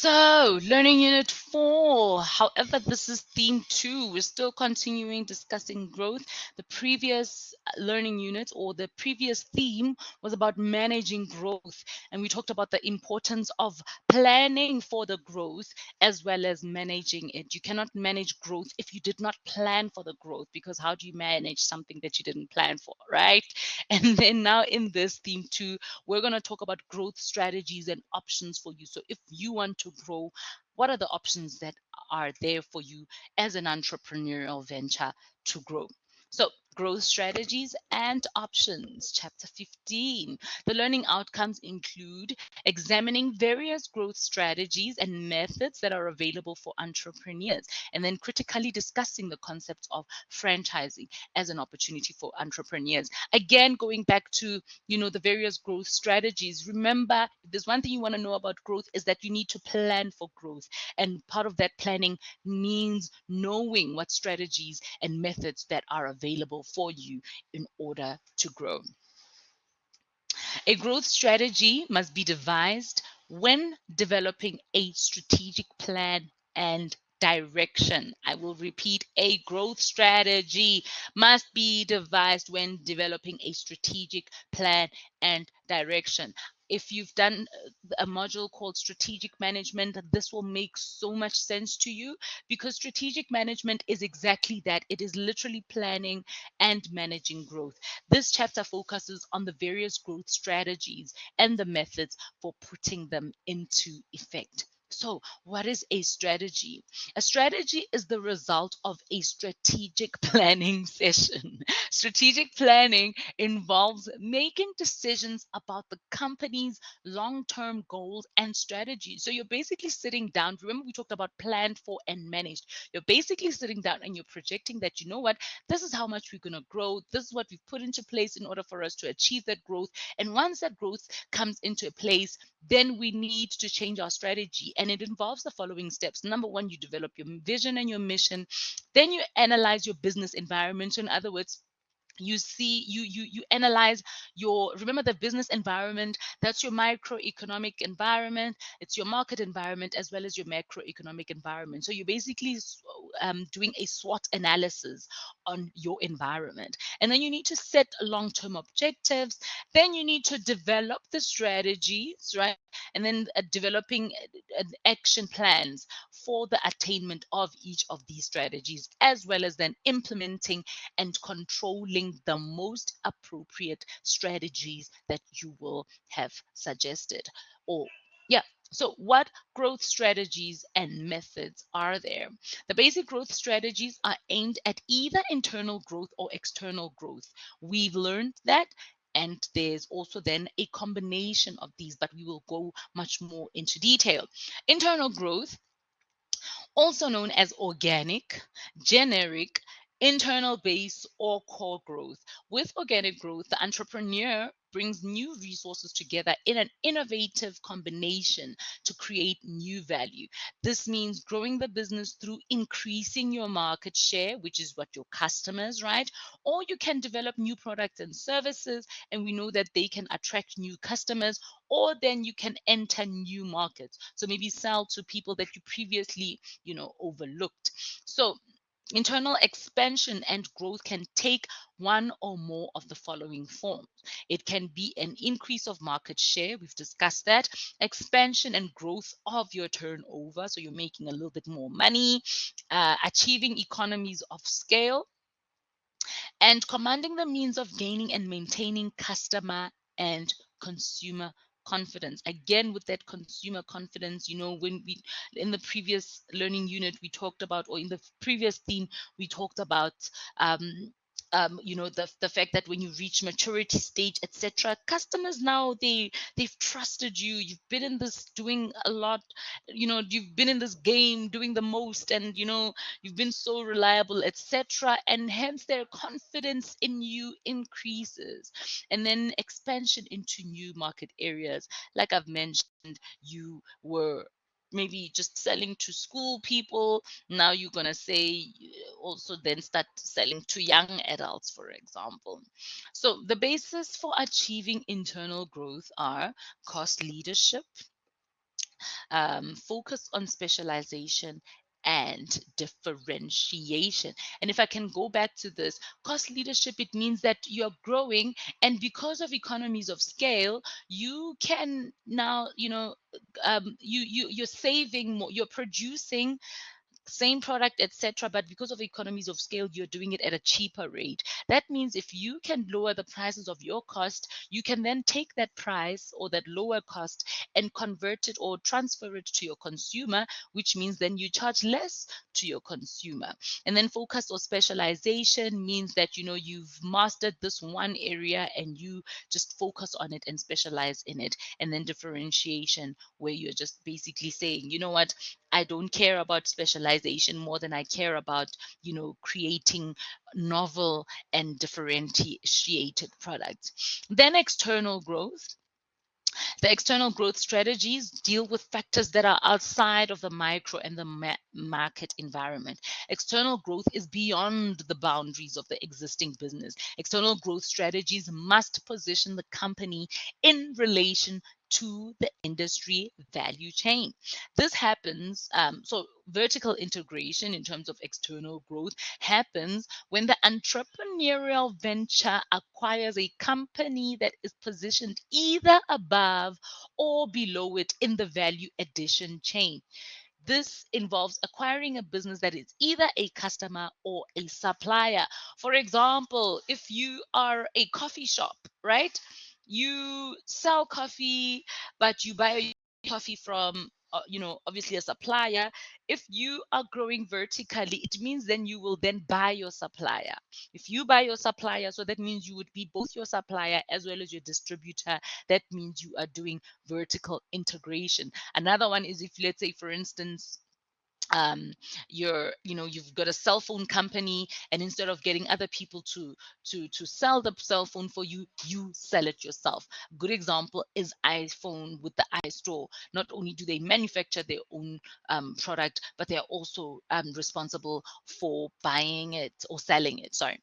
So, learning unit 4. However, this is theme 2. We're still continuing discussing growth. The previous learning unit or the previous theme was about managing growth. And we talked about the importance of planning for the growth as well as managing it. You cannot manage growth if you did not plan for the growth, because how do you manage something that you didn't plan for, right? And then now in this theme 2, we're going to talk about growth strategies and options for you. So if you want to grow, what are the options that are there for you as an entrepreneurial venture to grow? So, growth strategies and options, chapter 15. The learning outcomes include examining various growth strategies and methods that are available for entrepreneurs, and then critically discussing the concept of franchising as an opportunity for entrepreneurs. Again, going back to the various growth strategies. Remember, if there's one thing you want to know about growth is that you need to plan for growth. And part of that planning means knowing what strategies and methods that are available for you in order to grow. A growth strategy must be devised when developing a strategic plan and direction. I will repeat, a growth strategy must be devised when developing a strategic plan and direction. If you've done a module called strategic management, this will make so much sense to you, because strategic management is exactly that. It is literally planning and managing growth. This chapter focuses on the various growth strategies and the methods for putting them into effect. So, what is a strategy? A strategy is the result of a strategic planning session. Strategic planning involves making decisions about the company's long term goals and strategies. So, you're basically sitting down. Remember, we talked about planned for and managed. You're basically sitting down and you're projecting that, this is how much we're going to grow. This is what we've put into place in order for us to achieve that growth. And once that growth comes into place, then we need to change our strategy. And it involves the following steps. Number one, you develop your vision and your mission. Then you analyze your business environment. So in other words, you analyze remember the business environment. That's your microeconomic environment, it's your market environment, as well as your macroeconomic environment. So you're basically doing a SWOT analysis on your environment. And then you need to set long-term objectives. Then you need to develop the strategies, right? And then developing action plans for the attainment of each of these strategies, as well as then implementing and controlling the most appropriate strategies that you will have suggested. Or, yeah. So, what growth strategies and methods are there? The basic growth strategies are aimed at either internal growth or external growth. We've learned that. And there's also then a combination of these, but we will go much more into detail. Internal growth, also known as organic, generic, internal base, or core growth. With organic growth, the entrepreneur brings new resources together in an innovative combination to create new value. This means growing the business through increasing your market share, which is what your customers, right? Or you can develop new products and services, and we know that they can attract new customers, or then you can enter new markets. So maybe sell to people that you previously, overlooked. So internal expansion and growth can take one or more of the following forms. It can be an increase of market share. We've discussed that. Expansion and growth of your turnover. So you're making a little bit more money, achieving economies of scale, and commanding the means of gaining and maintaining customer and consumer confidence. Again, with that consumer confidence, when we in the previous learning unit we talked about, or in the previous theme we talked about, the fact that when you reach maturity stage, etc., customers now they've trusted you. You've been in this doing a lot, you've been in this game doing the most, and you've been so reliable, etc., and hence their confidence in you increases. And then expansion into new market areas, like I've mentioned, you were maybe just selling to school people. Now you're going to say also then start selling to young adults, for example. So the basis for achieving internal growth are cost leadership, focus on specialization and differentiation. And if I can go back to this, cost leadership, it means that you're growing, and because of economies of scale, you can now, you're saving more, you're producing same product, etc. But because of economies of scale, you're doing it at a cheaper rate. That means if you can lower the prices of your cost, you can then take that price or that lower cost and convert it or transfer it to your consumer, which means then you charge less to your consumer. And then focus or specialization means that you've mastered this one area and you just focus on it and specialize in it. And then differentiation, where you're just basically saying, you know what, I don't care about specialization more than I care about, creating novel and differentiated products. Then external growth. The external growth strategies deal with factors that are outside of the micro and the market environment. External growth is beyond the boundaries of the existing business. External growth strategies must position the company in relation to the industry value chain. This happens, so vertical integration in terms of external growth happens when the entrepreneurial venture acquires a company that is positioned either above or below it in the value addition chain. This involves acquiring a business that is either a customer or a supplier. For example, if you are a coffee shop, right? You sell coffee, but you buy coffee from, obviously a supplier. If you are growing vertically, it means then you will then buy your supplier. If you buy your supplier, so that means you would be both your supplier as well as your distributor. That means you are doing vertical integration. Another one is if, let's say, for instance, you've got a cell phone company, and instead of getting other people to sell the cell phone for you, you sell it yourself. Good example is iPhone with the iStore. Not only do they manufacture their own product, but they are also responsible for buying it or selling it. Sorry.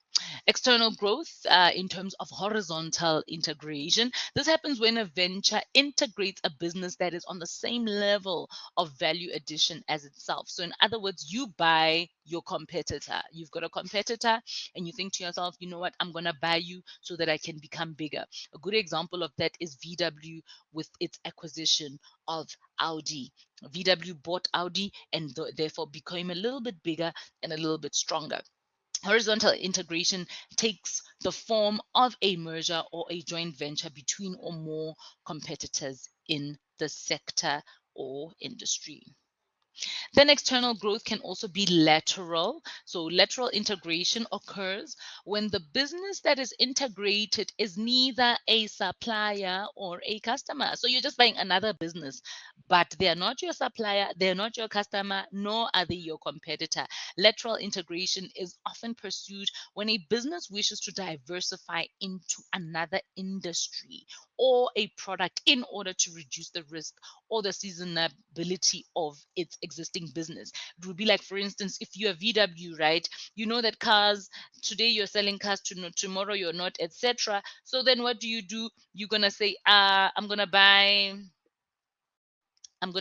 External growth in terms of horizontal integration. This happens when a venture integrates a business that is on the same level of value addition as itself. So, in other words, you buy your competitor. You've got a competitor, and you think to yourself, you know what, I'm going to buy you so that I can become bigger. A good example of that is VW with its acquisition of Audi. VW bought Audi and therefore became a little bit bigger and a little bit stronger. Horizontal integration takes the form of a merger or a joint venture between or more competitors in the sector or industry. Then external growth can also be lateral. So lateral integration occurs when the business that is integrated is neither a supplier or a customer. So you're just buying another business, but they are not your supplier, they're not your customer, nor are they your competitor. Lateral integration is often pursued when a business wishes to diversify into another industry or a product in order to reduce the risk or the seasonability of its existing business. It would be like, for instance, if you're VW, right? You know that cars, today you're selling cars, tomorrow you're not, etc. So then what do? You're going to say, I'm going to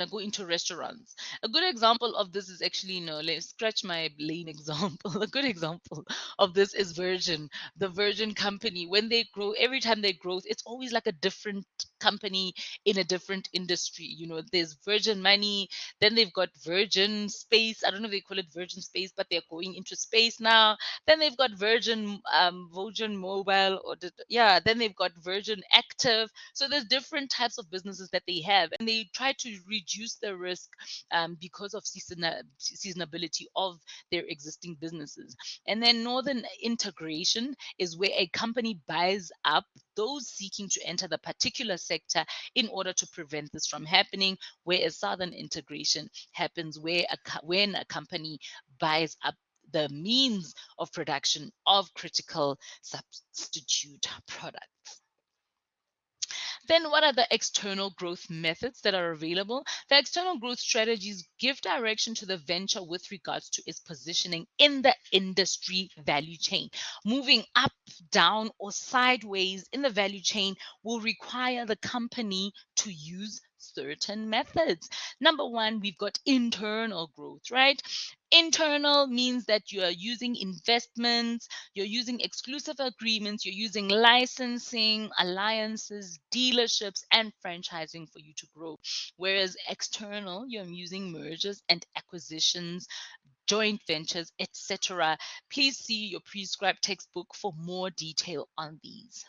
go into restaurants. A good example of this is actually, let's scratch my lane example. A good example of this is Virgin, the Virgin company. When they grow, every time they grow, it's always like a different company in a different industry. There's Virgin Money, then they've got Virgin Space. I don't know if they call it Virgin Space, but they're going into space now. Then they've got Virgin Mobile, then they've got Virgin Active. So there's different types of businesses that they have, and they try to reduce the risk because of seasonability of their existing businesses. And then northern integration is where a company buys up those seeking to enter the particular sector in order to prevent this from happening, whereas southern integration happens when a company buys up the means of production of critical substitute products. Then what are the external growth methods that are available? The external growth strategies give direction to the venture with regards to its positioning in the industry value chain, moving up down, or sideways in the value chain will require the company to use certain methods. Number one, we've got internal growth, right? Internal means that you are using investments, you're using exclusive agreements, you're using licensing, alliances, dealerships, and franchising for you to grow. Whereas external, you're using mergers and acquisitions, joint ventures, etc. Please see your prescribed textbook for more detail on these.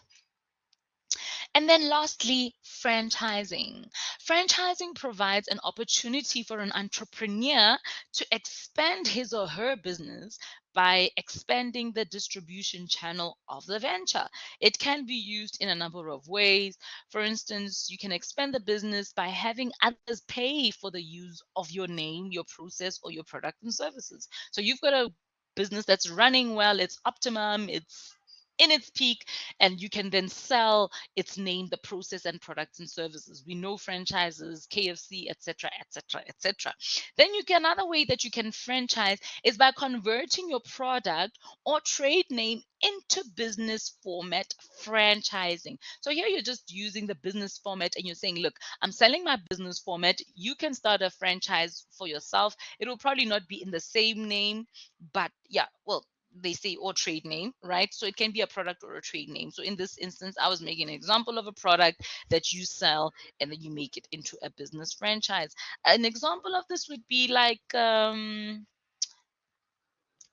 And then lastly, franchising. Franchising provides an opportunity for an entrepreneur to expand his or her business by expanding the distribution channel of the venture. It can be used in a number of ways. For instance, you can expand the business by having others pay for the use of your name, your process, or your product and services. So you've got a business that's running well, it's optimum, it's in its peak, and you can then sell its name, the process, and products and services. We know franchises, KFC, etc., etc., etc. Then you can another way that you can franchise is by converting your product or trade name into business format franchising. So here you're just using the business format and you're saying, look, I'm selling my business format. You can start a franchise for yourself. It will probably not be in the same name, but yeah, well, they say or trade name, right? So it can be a product or a trade name. So in this instance, I was making an example of a product that you sell and then you make it into a business franchise. An example of this would be like,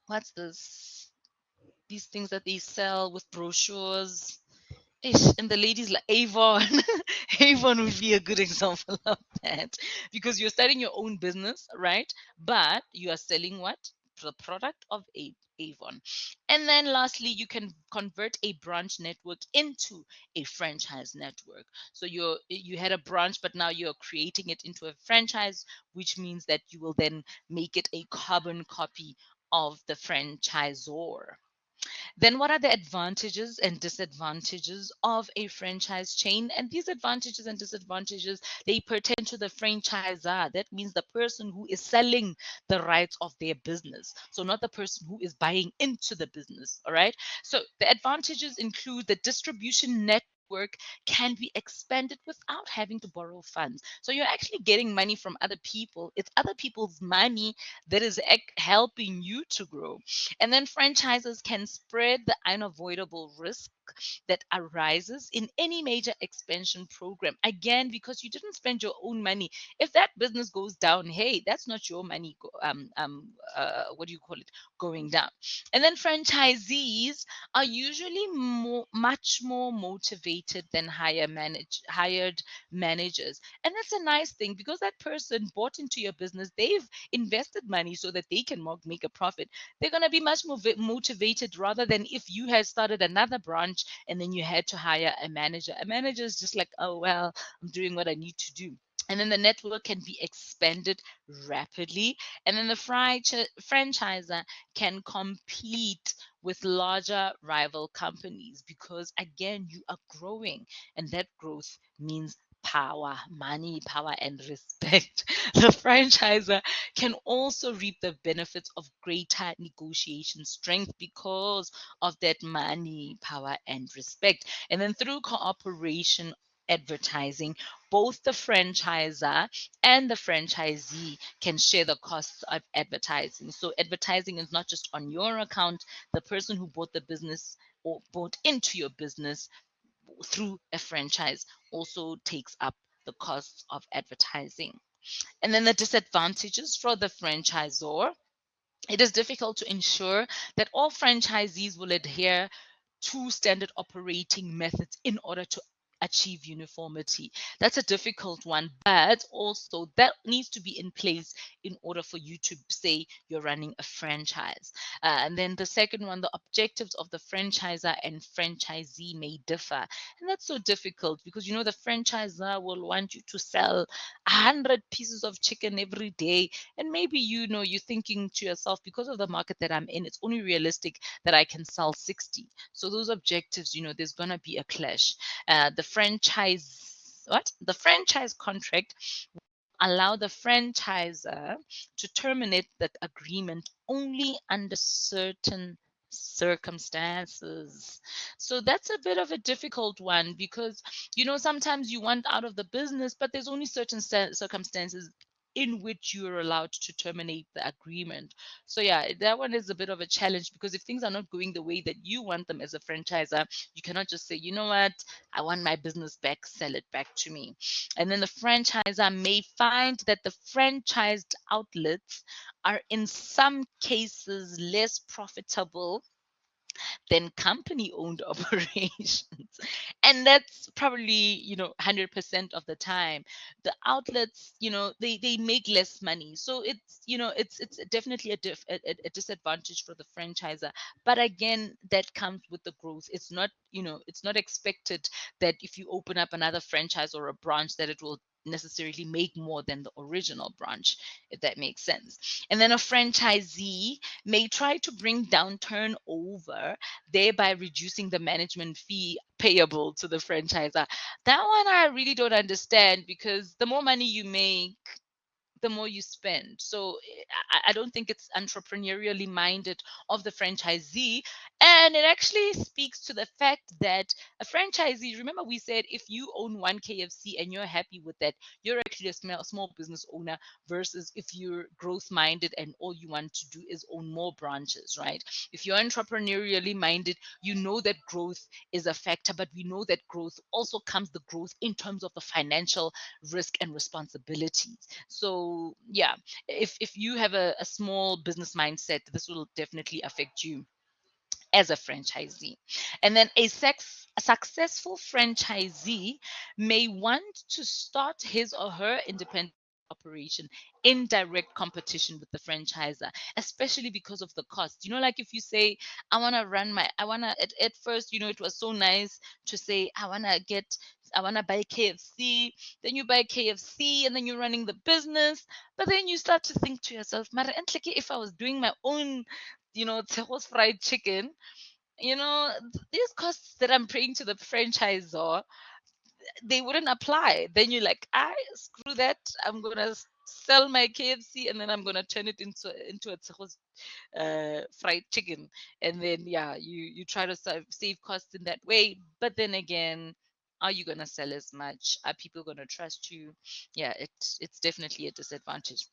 what's this? These things that they sell with brochures. Ish, and the ladies like Avon. Avon would be a good example of that because you're starting your own business, right? But you are selling what? The product of Avon. And then lastly, you can convert a branch network into a franchise network. So you had a branch, but now you're creating it into a franchise, which means that you will then make it a carbon copy of the franchisor. Then, what are the advantages and disadvantages of a franchise chain? And these advantages and disadvantages, they pertain to the franchisor. That means the person who is selling the rights of their business. So, not the person who is buying into the business. All right. So, the advantages include the distribution network can be expanded without having to borrow funds. So you're actually getting money from other people. It's other people's money that is helping you to grow. And then franchises can spread the unavoidable risk that arises in any major expansion program. Again, because you didn't spend your own money. If that business goes down, hey, that's not your money. What do you call it? Going down. And then franchisees are usually much more motivated than hired managers. And that's a nice thing because that person bought into your business. They've invested money so that they can make a profit. They're going to be much more motivated rather than if you had started another branch and then you had to hire a manager. A manager is just like, oh, well, I'm doing what I need to do. And then the network can be expanded rapidly. And then the franchisor can compete with larger rival companies because, again, you are growing. And that growth means power, money, power, and respect. The franchisor can also reap the benefits of greater negotiation strength because of that money, power, and respect. And then through cooperation, advertising, both the franchisor and the franchisee can share the costs of advertising. So advertising is not just on your account. The person who bought the business or bought into your business through a franchise also takes up the costs of advertising. And then the disadvantages for the franchisor: it is difficult to ensure that all franchisees will adhere to standard operating methods in order to achieve uniformity. That's a difficult one, but also that needs to be in place in order for you to say you're running a franchise. And then the second one, the objectives of the franchisor and franchisee may differ. And that's so difficult because you know the franchisor will want you to sell 100 pieces of chicken every day. And maybe you know you're thinking to yourself, because of the market that I'm in, it's only realistic that I can sell 60. So those objectives, you know, there's gonna be a clash. The franchise contract allow the franchisor to terminate that agreement only under certain Circumstances. So that's a bit of a difficult one because, sometimes you want out of the business, but there's only certain circumstances in which you're allowed to terminate the agreement. So yeah, that one is a bit of a challenge because if things are not going the way that you want them as a franchisor, you cannot just say, you know what, I want my business back, sell it back to me. And then the franchisor may find that the franchised outlets are in some cases less profitable than company owned operations. And that's probably, 100% of the time. The outlets, they make less money. So it's definitely a disadvantage for the franchisor. But again, that comes with the growth. It's not expected that if you open up another franchise or a branch that it will necessarily make more than the original branch, if that makes sense. And then a franchisee may try to bring down turnover, thereby reducing the management fee payable to the franchisor. That one I really don't understand because the more money you make, the more you spend. So I don't think it's entrepreneurially minded of the franchisee. And it actually speaks to the fact that a franchisee, remember we said if you own one KFC and you're happy with that, you're actually a small business owner versus if you're growth minded and all you want to do is own more branches, right? If you're entrepreneurially minded, you know that growth is a factor, but we know that growth also comes the growth in terms of the financial risk and responsibilities. So yeah, if you have a small business mindset, this will definitely affect you as a franchisee. And then a successful franchisee may want to start his or her independent operation in direct competition with the franchisor, especially because of the cost. Like if you say, at first, it was so nice to say, I want to buy KFC, then you buy KFC and then you're running the business. But then you start to think to yourself, Mara, if I was doing my own, Tseho's fried chicken, these costs that I'm paying to the franchisor, they wouldn't apply. Then you're like, screw that. I'm gonna sell my KFC and then I'm gonna turn it into a Tseho's, fried chicken, and then yeah, you try to save costs in that way. But then again, are you gonna sell as much? Are people gonna trust you? Yeah, it's definitely a disadvantage.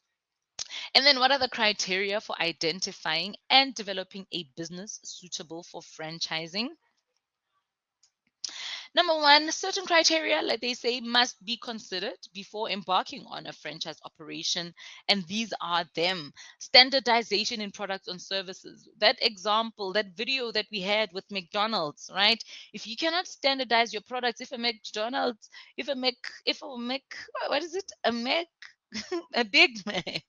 And then what are the criteria for identifying and developing a business suitable for franchising? Number one, certain criteria, like they say, must be considered before embarking on a franchise operation. And these are them: standardization in products and services. That example, that video that we had with McDonald's, right? If you cannot standardize your products, if a McDonald's, if a Mac, what is it? A Mac, a Big Mac.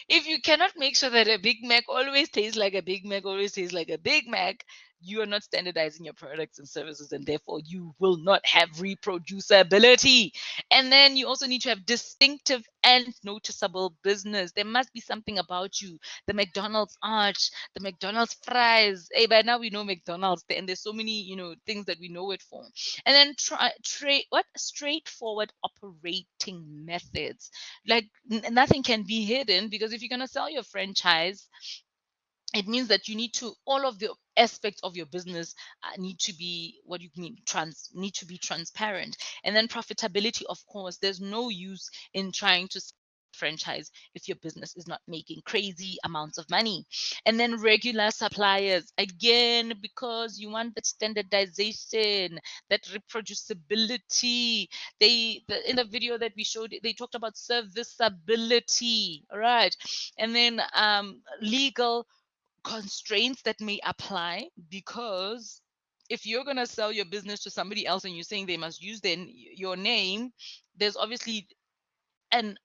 If you cannot make sure that a Big Mac always tastes like a Big Mac, always tastes like a Big Mac, you are not standardizing your products and services, and therefore you will not have reproducibility. And then you also need to have distinctive and noticeable business. There must be something about you. The McDonald's arch, the McDonald's fries. Hey, by now we know McDonald's, and there's so many, things that we know it for. And then straightforward operating methods. Like nothing can be hidden, because if you're gonna sell your franchise, it means that you need to, all of the aspects of your business need to be, what you mean need to be transparent. And then profitability, of course, there's no use in trying to franchise if your business is not making crazy amounts of money. And then regular suppliers, again, because you want that standardization, that reproducibility. In the video that we showed, they talked about serviceability, all right? And then legal constraints that may apply, because if you're going to sell your business to somebody else and you're saying they must use your name, there's obviously an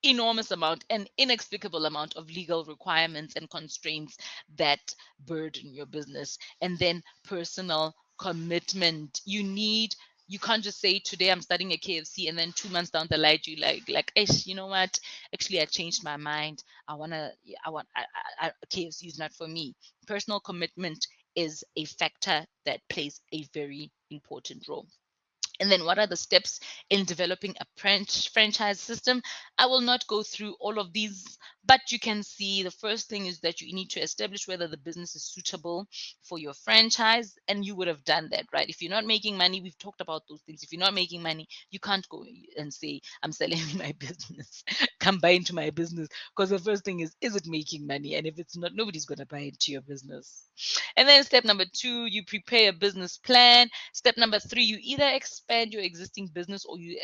enormous amount, an inexplicable amount of legal requirements and constraints that burden your business. And then personal commitment. You can't just say, today I'm starting a KFC, and then 2 months down the line you like, you know what, actually I changed my mind. KFC is not for me. Personal commitment is a factor that plays a very important role. And then what are the steps in developing a franchise system? I will not go through all of these, but you can see the first thing is that you need to establish whether the business is suitable for your franchise. And you would have done that, right? If you're not making money, we've talked about those things. If you're not making money, you can't go and say, I'm selling my business. Come buy into my business. Because the first thing is it making money? And if it's not, nobody's going to buy into your business. And then step number 2, you prepare a business plan. Step number 3, you either expand your existing business or you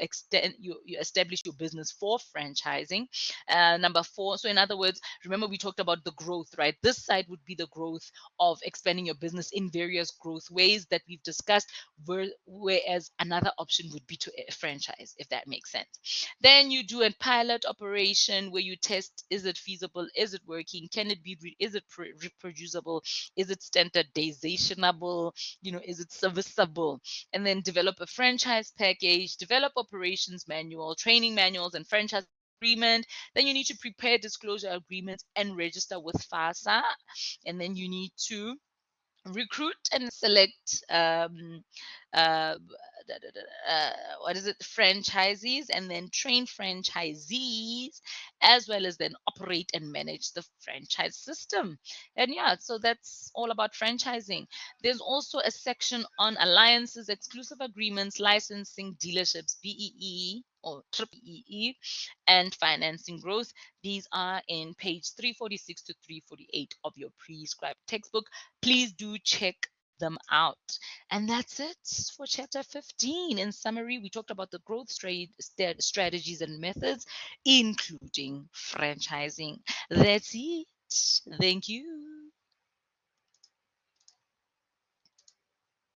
establish your business for franchising. Number 4, so in other words, remember we talked about the growth, right? This side would be the growth of expanding your business in various growth ways that we've discussed, whereas another option would be to franchise, if that makes sense. Then you do a pilot operation where you test, is it feasible, is it working, can it be, is it reproducible, is it standardizationable, is it serviceable? And then develop a franchise package, develop operations manual, training manuals, and franchise agreement. Then you need to prepare disclosure agreements and register with FASA. And then you need to recruit and select uh, what is it, franchisees, and then train franchisees, as well as then operate and manage the franchise system. And yeah, so that's all about franchising. There's also a section on alliances, exclusive agreements, licensing, dealerships, BEE or triple EE, and financing growth. These are in page 346 to 348 of your prescribed textbook. Please do check them out. And that's it for chapter 15. In summary, we talked about the growth strategies and methods, including franchising. That's it. Thank you.